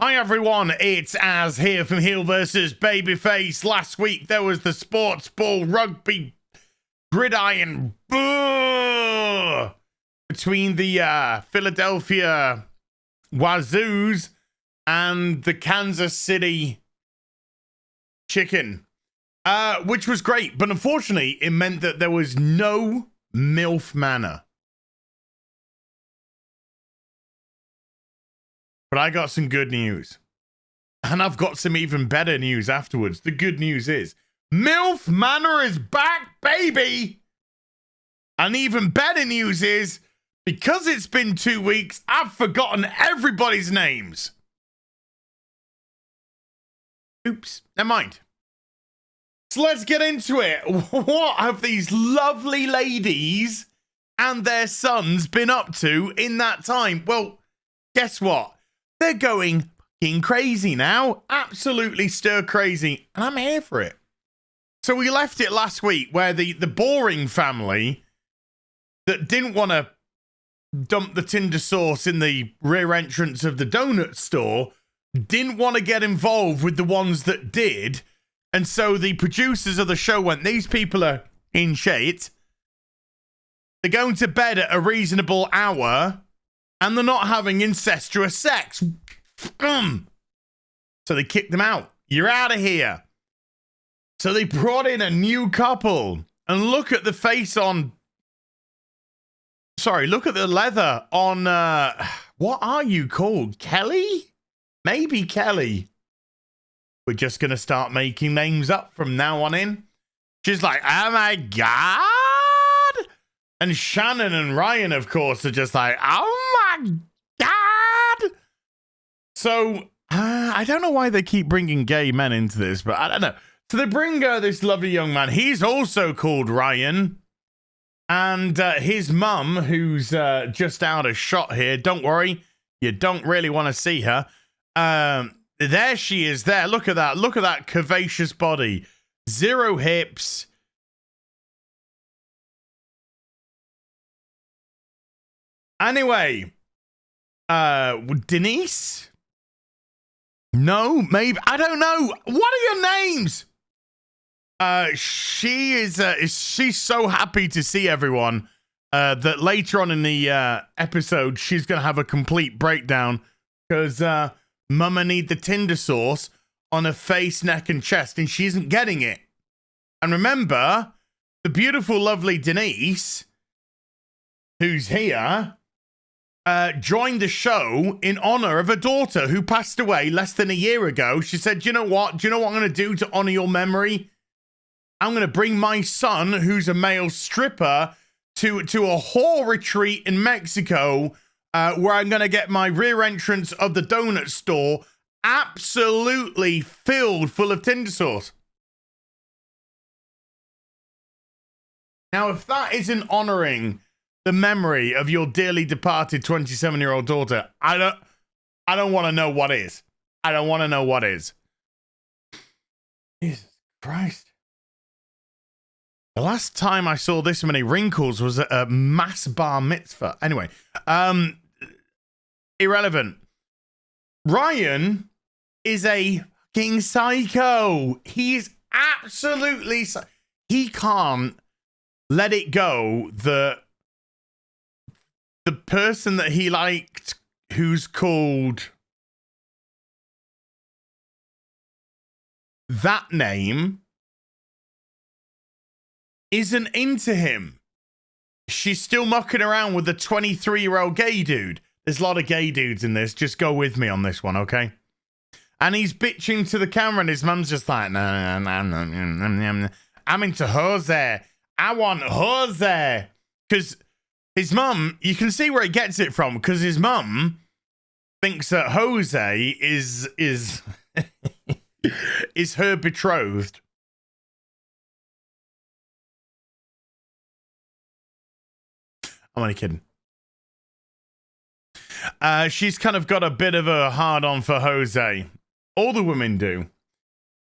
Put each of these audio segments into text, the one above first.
Hi everyone, it's Az here from Heel vs Babyface. Last week there was the Sports Ball Rugby Gridiron between the Philadelphia Wazoos and the Kansas City Chicken, which was great, but unfortunately it meant that there was no MILF Manor. But I got some good news. And I've got some even better news afterwards. The good news is MILF Manor is back, baby! And even better news is, because it's been 2 weeks, I've forgotten everybody's names. Oops, never mind. So let's get into it. What have these lovely ladies and their sons been up to in that time? Well, guess what? They're going fucking crazy now. Absolutely stir crazy. And I'm here for it. So we left it last week where the boring family that didn't want to dump the Tinder sauce in the rear entrance of the donut store didn't want to get involved with the ones that did. And so the producers of the show went, these people are in shit. They're going to bed at a reasonable hour. And they're not having incestuous sex. So they kicked them out. You're out of here. So they brought in a new couple. And look at the face on... Sorry, look at the leather on... what are you called? Kelly? Maybe Kelly. We're just going to start making names up from now on in. She's like, oh my God. And Shannon and Ryan, of course, are just like, oh my God. So, I don't know why they keep bringing gay men into this, but I don't know. So they bring this lovely young man. He's also called Ryan. And his mum, who's just out of shot here. Don't worry. You don't really want to see her. There she is there. Look at that. Look at that curvaceous body. 0 hips. Anyway, Denise? No, maybe. I don't know. What are your names? She's so happy to see everyone that later on in the episode, she's going to have a complete breakdown because Mama need the Tinder sauce on her face, neck, and chest, and she isn't getting it. And remember, the beautiful, lovely Denise, who's here, joined the show in honor of a daughter who passed away less than a year ago. She said, do you know what? Do you know what I'm going to do to honor your memory? I'm going to bring my son, who's a male stripper, to a whore retreat in Mexico, where I'm going to get my rear entrance of the donut store absolutely filled full of Tinder sauce. Now, if that isn't honoring the memory of your dearly departed 27-year-old daughter, I don't want to know what is. I don't want to know what is. Jesus Christ. The last time I saw this many wrinkles was at a mass bar mitzvah. Anyway, irrelevant. Ryan is a fucking psycho. He's absolutely... He can't let it go that the person that he liked, who's called that name, isn't into him. She's still mucking around with the 23-year-old gay dude. There's a lot of gay dudes in this. Just go with me on this one, okay? And he's bitching to the camera, and his mum's just like, no, I'm into Jose. I want Jose. Because his mum, you can see where he gets it from, because his mum thinks that Jose is is her betrothed. I'm only kidding. She's kind of got a bit of a hard-on for Jose. All the women do.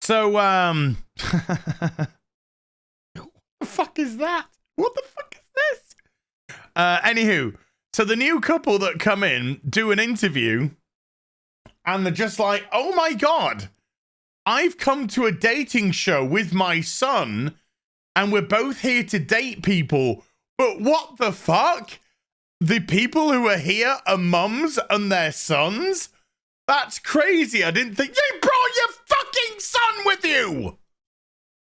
So, what the fuck is that? What the fuck is this? Anywho, so the new couple that come in do an interview and they're just like, oh my God, I've come to a dating show with my son and we're both here to date people. But what the fuck? The people who are here are mums and their sons? That's crazy. I didn't think you brought your fucking son with you.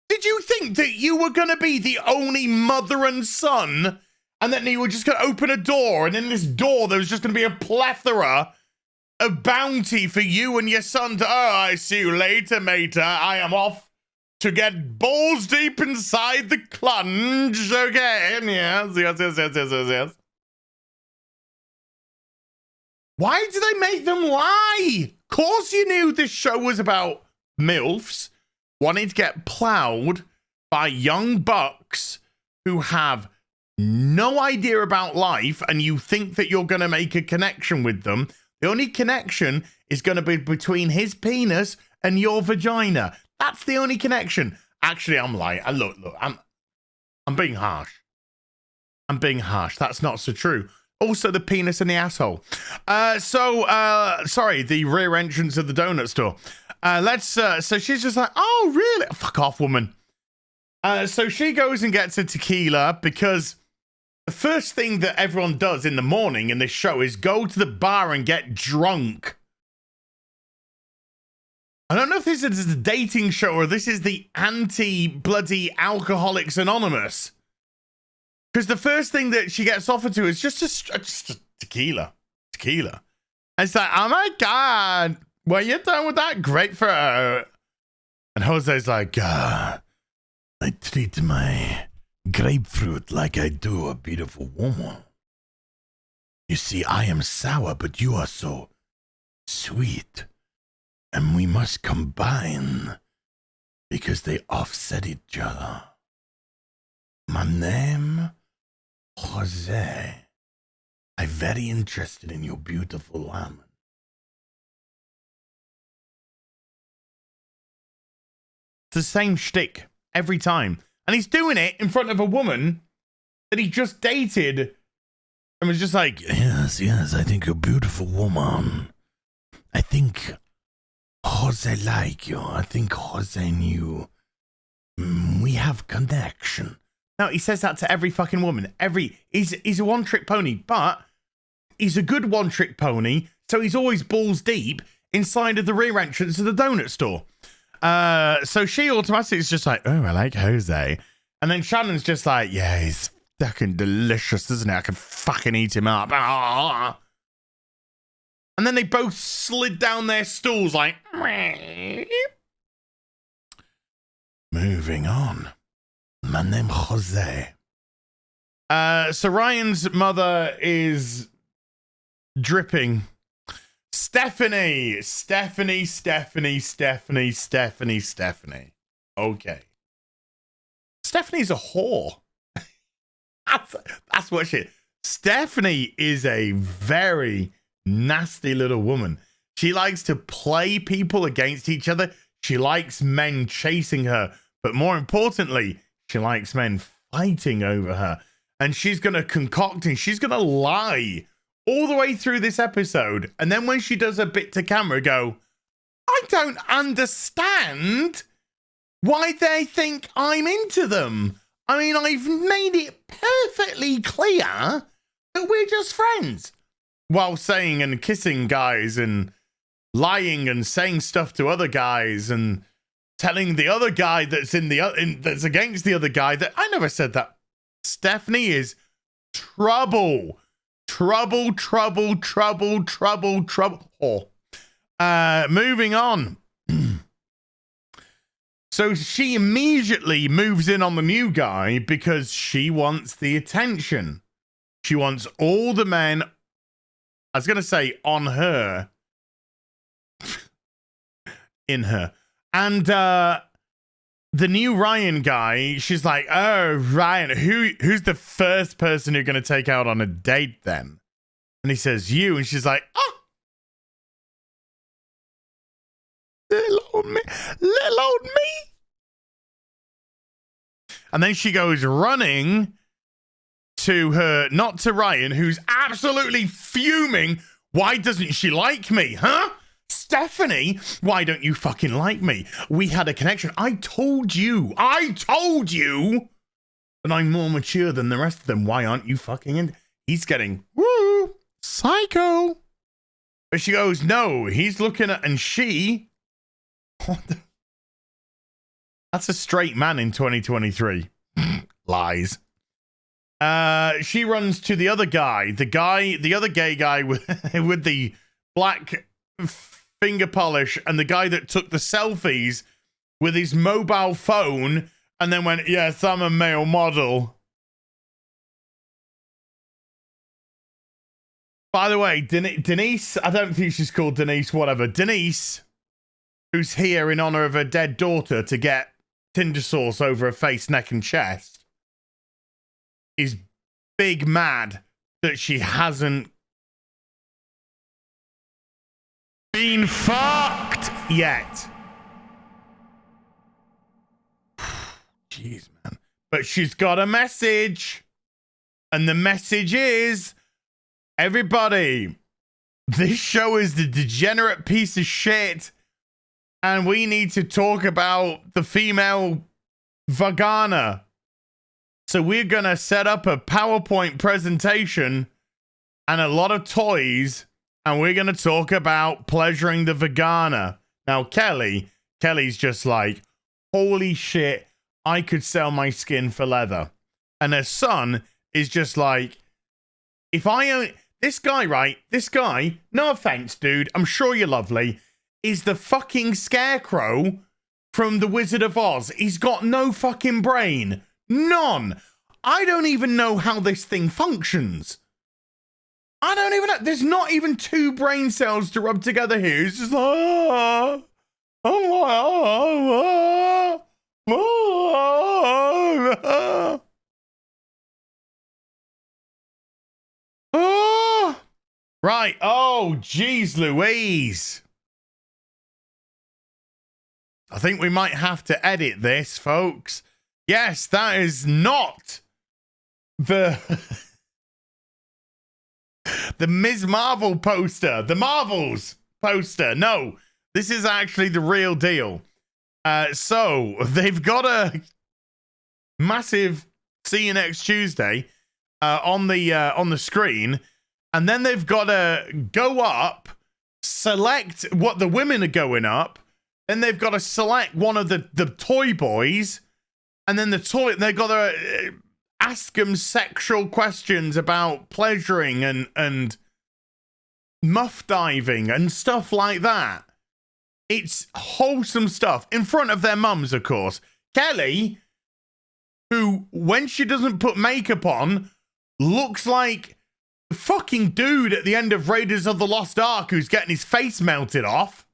Did you think that you were going to be the only mother and son, and then you were just going to open a door, and in this door there was just going to be a plethora of bounty for you and your son to, oh, I see you later, mater. I am off to get balls deep inside the clunge. Okay, yes. Why do they make them lie? Of course you knew this show was about MILFs wanting to get plowed by young bucks who have no idea about life, and you think that you're going to make a connection with them. The only connection is going to be between his penis and your vagina. That's the only connection. Actually, I'm lying. Look, I'm being harsh. I'm being harsh. That's not so true. Also, the penis and the asshole. Sorry, the rear entrance of the donut store. So she's just like, oh, really? Fuck off, woman. So she goes and gets a tequila because the first thing that everyone does in the morning in this show is go to the bar and get drunk. I don't know if this is a dating show or this is the anti-bloody Alcoholics Anonymous. Because the first thing that she gets offered to is just a tequila. Tequila. And it's like, oh my God, were you done with that grapefruit? And Jose's like, I treat my grapefruit like I do a beautiful woman. You see, I am sour, but you are so sweet. And we must combine because they offset each other. My name, Jose. I'm very interested in your beautiful woman. It's the same shtick every time. And he's doing it in front of a woman that he just dated and was just like, yes, I think you're a beautiful woman. I think Jose like you. I think Jose and you, we have connection. No, he says that to every fucking woman. He's a one-trick pony, but he's a good one-trick pony, so he's always balls deep inside of the rear entrance of the donut store. So she automatically is just like, oh, I like Jose. And then Shannon's just like, yeah, he's fucking delicious, isn't it? I can fucking eat him up. And then they both slid down their stools like, moving on. My name Jose. So Ryan's mother is dripping. Stephanie. Okay. Stephanie's a whore. That's what she is. Stephanie is a very nasty little woman. She likes to play people against each other. She likes men chasing her. But more importantly, she likes men fighting over her. And she's going to concoct and she's going to lie all the way through this episode. And then when she does a bit to camera, go, I don't understand why they think I'm into them. I mean, I've made it perfectly clear that we're just friends. While saying and kissing guys and lying and saying stuff to other guys and telling the other guy that's that's against the other guy that I never said that. Stephanie is trouble. Oh. Moving on. So she immediately moves in on the new guy because she wants the attention. She wants all the men, I was going to say on her, in her. And the new Ryan guy, she's like, oh, Ryan, who's the first person you're going to take out on a date then? And he says, you. And she's like, oh. Little old me. And then she goes running to her, not to Ryan, who's absolutely fuming. Why doesn't she like me, huh? Stephanie, why don't you fucking like me? We had a connection. I told you that I'm more mature than the rest of them. Why aren't you fucking in? He's getting, woo, psycho. But she goes, no, he's looking at, and she, what the? That's a straight man in 2023. Lies. She runs to the other guy, the other gay guy with, with the black finger polish, and the guy that took the selfies with his mobile phone and then went, yes, I'm a male model. By the way, Denise, I don't think she's called Denise, whatever. Denise, who's here in honor of her dead daughter to get Tinder sauce over her face, neck, and chest, is big mad that she hasn't been fucked yet. Jeez, man. But she's got a message. And the message is, everybody, this show is the degenerate piece of shit. And we need to talk about the female vagina. So we're going to set up a PowerPoint presentation and a lot of toys. And we're going to talk about pleasuring the vagina. Now, Kelly's just like, holy shit, I could sell my skin for leather. And her son is just like, if I own this guy, right? This guy, no offense, dude, I'm sure you're lovely, is the fucking scarecrow from The Wizard of Oz. He's got no fucking brain. None. I don't even know how this thing functions. I don't even know. There's not even 2 brain cells to rub together here. It's just like, right. Oh, geez, Louise. I think we might have to edit this, folks. Yes, that is not the the Ms. Marvel poster. The Marvels poster. No, this is actually the real deal. So they've got a massive "See You Next Tuesday" on the screen, and then they've got to go up, select what the women are going up. Then they've got to select one of the toy boys, and then they've got to ask them sexual questions about pleasuring and muff diving and stuff like that. It's wholesome stuff in front of their mums, of course. Kelly, who, when she doesn't put makeup on, looks like the fucking dude at the end of Raiders of the Lost Ark who's getting his face melted off.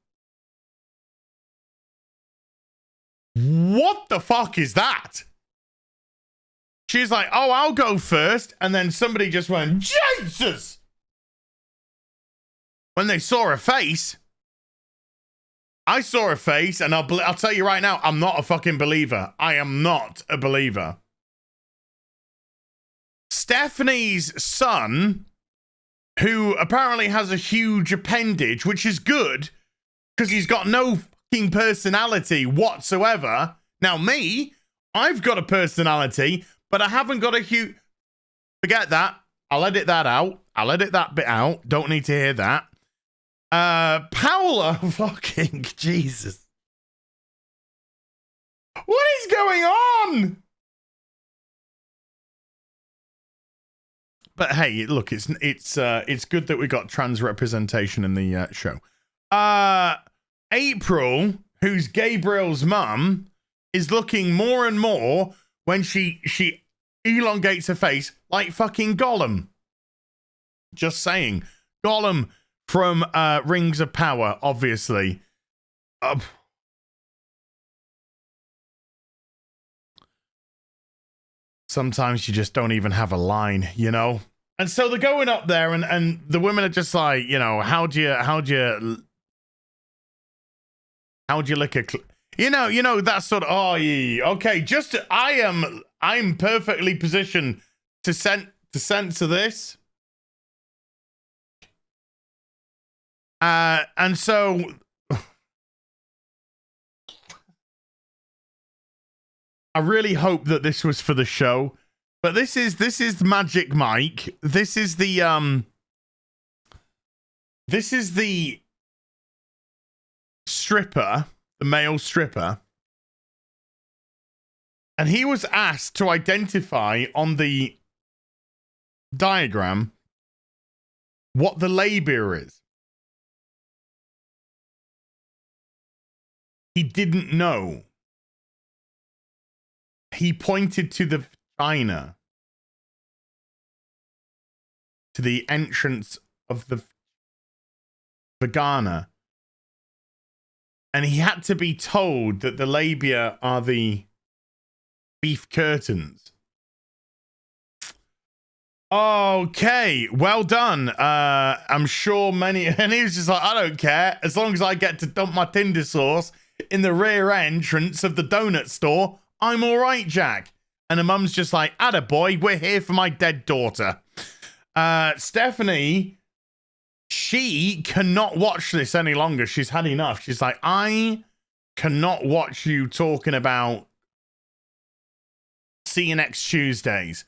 What the fuck is that? She's like, oh, I'll go first. And then somebody just went, Jesus! When they saw her face, I saw her face, and I'll tell you right now, I'm not a fucking believer. I am not a believer. Stephanie's son, who apparently has a huge appendage, which is good, because he's got no fucking personality whatsoever. Now me, I've got a personality, but I haven't got a huge... Forget that. I'll edit that out. I'll edit that bit out. Don't need to hear that. Paola, fucking Jesus. What is going on? But hey, look, it's good that we got trans representation in the show. April, who's Gabriel's mum, is looking more and more when she elongates her face like fucking Gollum. Just saying. Gollum from Rings of Power, obviously. Sometimes you just don't even have a line, you know? And so they're going up there and the women are just like, you know, how'd you lick a you know that sort of, oh yeah, okay, just I'm perfectly positioned to censor this. And so I really hope that this was for the show, but this is Magic Mike. This is the stripper, the male stripper. And he was asked to identify on the diagram what the labia is. He didn't know. He pointed to the vagina, to the entrance of the vagina. And he had to be told that the labia are the beef curtains. Okay, well done. I'm sure many... And he was just like, I don't care. As long as I get to dump my Tinder sauce in the rear entrance of the donut store, I'm all right, Jack. And the mum's just like, attaboy, we're here for my dead daughter. Stephanie, she cannot watch this any longer. She's had enough. She's like, I cannot watch you talking about CUNext Tuesdays.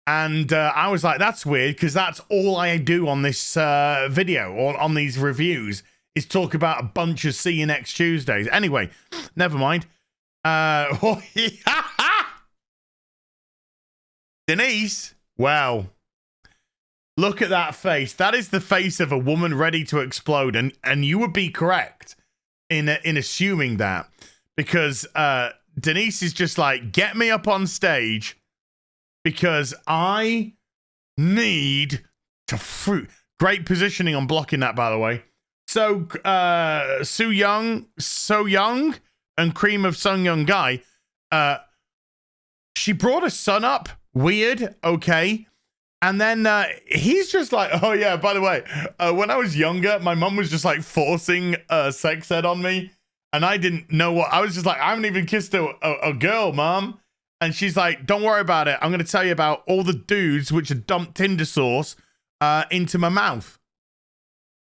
And I was like, that's weird, because that's all I do on this video, or on these reviews, is talk about a bunch of CUNext Tuesdays. Anyway, never mind. Denise, wow. Look at that face. That is the face of a woman ready to explode. And you would be correct in assuming that. Because Denise is just like, get me up on stage because I need to fruit. Great positioning on blocking that, by the way. So, So Young, and Cream of Sung Young Guy, she brought her son up. Weird, okay. And then he's just like, oh yeah, by the way, when I was younger, my mum was just like forcing sex ed on me. And I didn't know what, I was just like, I haven't even kissed a girl, Mom. And she's like, don't worry about it. I'm going to tell you about all the dudes which had dumped Tinder sauce into my mouth.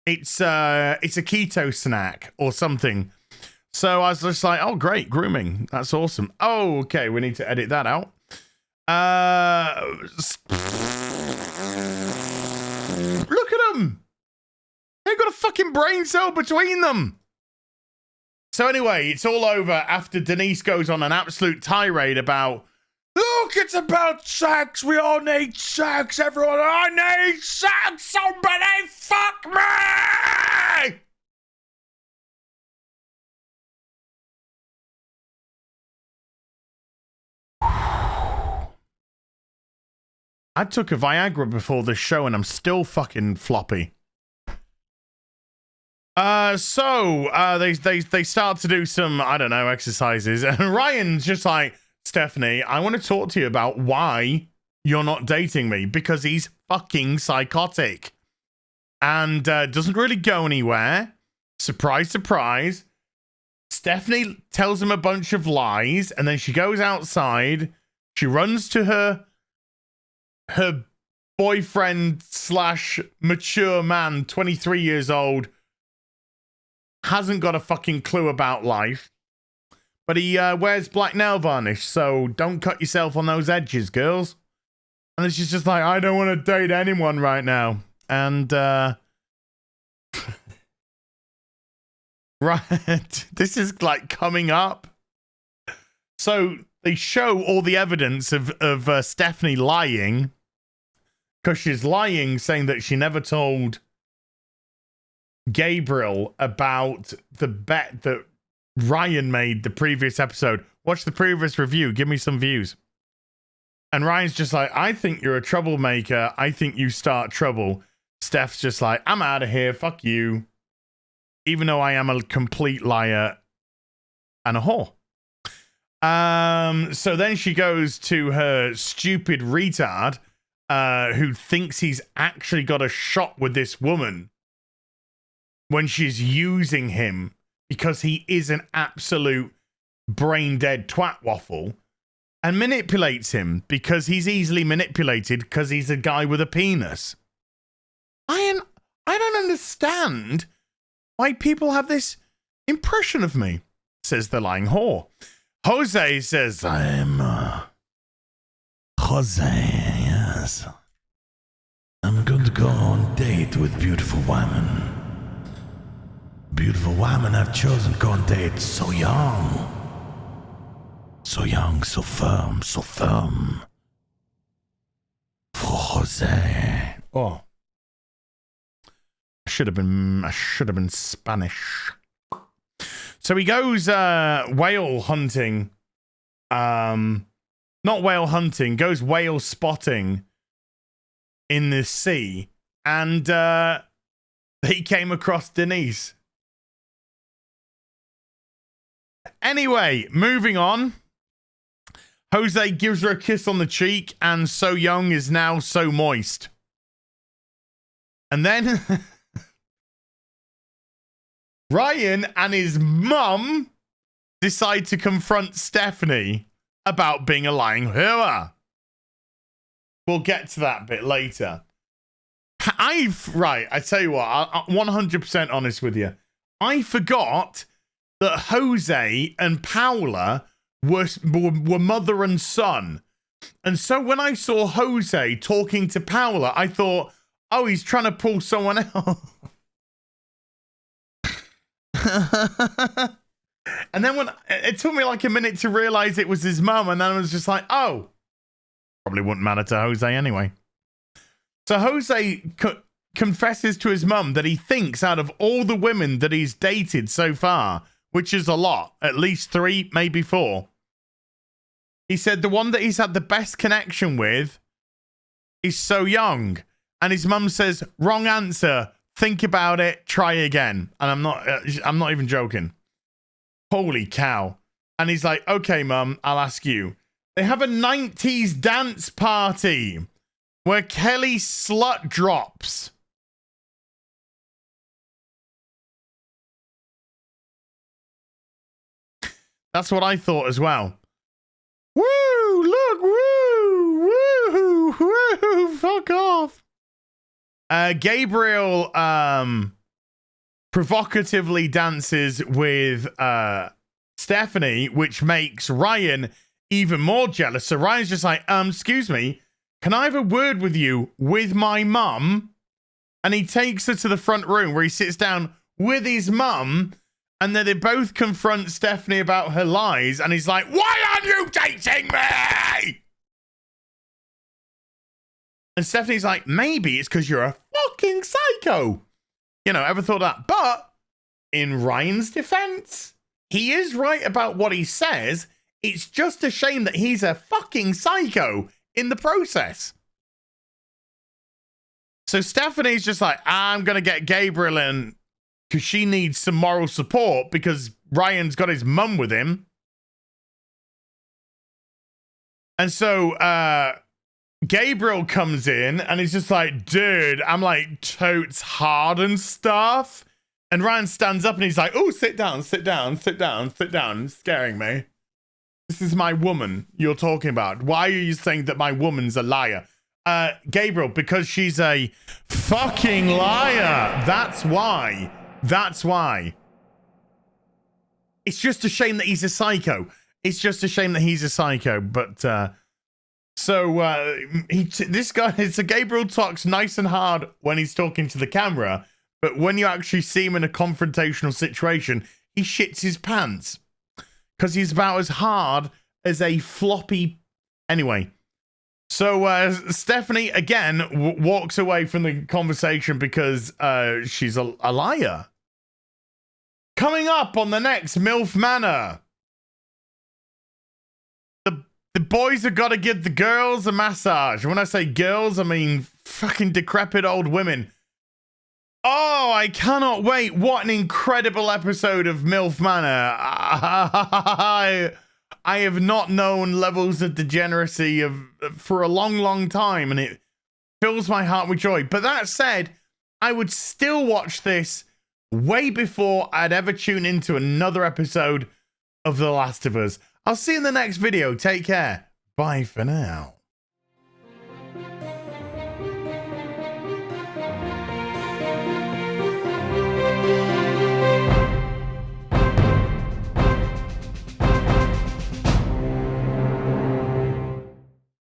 It's a keto snack or something. So I was just like, oh, great, grooming. That's awesome. Oh, okay, we need to edit that out. Look at them. They've got a fucking brain cell between them. So anyway, it's all over after Denise goes on an absolute tirade about, look, it's about sex. We all need sex. Everyone, I need sex. Somebody fuck me. I took a Viagra before this show and I'm still fucking floppy. So they start to do some, I don't know, exercises. And Ryan's just like, Stephanie, I want to talk to you about why you're not dating me. Because he's fucking psychotic. And doesn't really go anywhere. Surprise, surprise. Stephanie tells him a bunch of lies. And then she goes outside. She runs to her boyfriend / mature man, 23 years old, hasn't got a fucking clue about life, but he wears black nail varnish, so don't cut yourself on those edges, girls. And then she's just like, I don't want to date anyone right now. And right, this is like coming up. So they show all the evidence of Stephanie lying. Because she's lying, saying that she never told Gabriel about the bet that Ryan made the previous episode. Watch the previous review. Give me some views. And Ryan's just like, I think you're a troublemaker. I think you start trouble. Steph's just like, I'm out of here. Fuck you. Even though I am a complete liar and a whore. So then she goes to her stupid retard who thinks he's actually got a shot with this woman when she's using him because he is an absolute brain dead twat waffle, and manipulates him because he's easily manipulated because he's a guy with a penis. I don't understand why people have this impression of me, says the lying whore. Jose says, I'm Jose, yes. I'm going to go on a date with beautiful women. Beautiful women I've chosen to go on dates so young. So young, so firm, so firm. For Jose. Oh. I should have been Spanish. So he goes whale hunting. Not whale hunting, goes whale spotting in the sea. And he came across Denise. Anyway, moving on. Jose gives her a kiss on the cheek, and So Young is now so moist. And then Ryan and his mum decide to confront Stephanie about being a lying whore. We'll get to that bit later. I tell you what, I'm 100% honest with you. I forgot that Jose and Paula were mother and son. And so when I saw Jose talking to Paula, I thought, oh, he's trying to pull someone else. And then when it took me like a minute to realize it was his mum, and then I was just like, oh, probably wouldn't matter to Jose anyway. So Jose confesses to his mum that he thinks out of all the women that he's dated so far, which is a lot, at least 3, maybe 4. He said the one that he's had the best connection with is So Young. And his mum says, wrong answer. Think about it. Try again. And I'm not even joking. Holy cow. And he's like, okay, mum, I'll ask you. They have a 90s dance party where Kelly slut drops. That's what I thought as well. Woo! Look! Woo! Woo! Woo! Fuck off! Gabriel provocatively dances with Stephanie, which makes Ryan even more jealous. So Ryan's just like, excuse me, can I have a word with you with my mum? And he takes her to the front room where he sits down with his mum. And then they both confront Stephanie about her lies. And he's like, why aren't you dating me? And Stephanie's like, maybe it's because you're a fucking psycho. You know, ever thought that? But in Ryan's defense, he is right about what he says. It's just a shame that he's a fucking psycho in the process. So Stephanie's just like, I'm going to get Gabriel in because she needs some moral support because Ryan's got his mum with him. And so Gabriel comes in and he's just like, dude, I'm like totes hard and stuff. And Ryan stands up and he's like, oh, sit down, sit down, sit down, sit down. It's scaring me. This is my woman you're talking about. Why are you saying that my woman's a liar? Gabriel, because she's a fucking liar. That's why. That's why. It's just a shame that he's a psycho. It's just a shame that he's a psycho. But this guy, so Gabriel talks nice and hard when he's talking to the camera, but when you actually see him in a confrontational situation, he shits his pants because he's about as hard as a floppy. Anyway, so Stephanie again walks away from the conversation because she's a liar. Coming up on the next MILF Manor, the boys have got to give the girls a massage. When I say girls, I mean fucking decrepit old women. Oh, I cannot wait. What an incredible episode of MILF Manor. I have not known levels of degeneracy for a long, long time, and it fills my heart with joy. But that said, I would still watch this way before I'd ever tune into another episode of The Last of Us. I'll see you in the next video. Take care. Bye for now.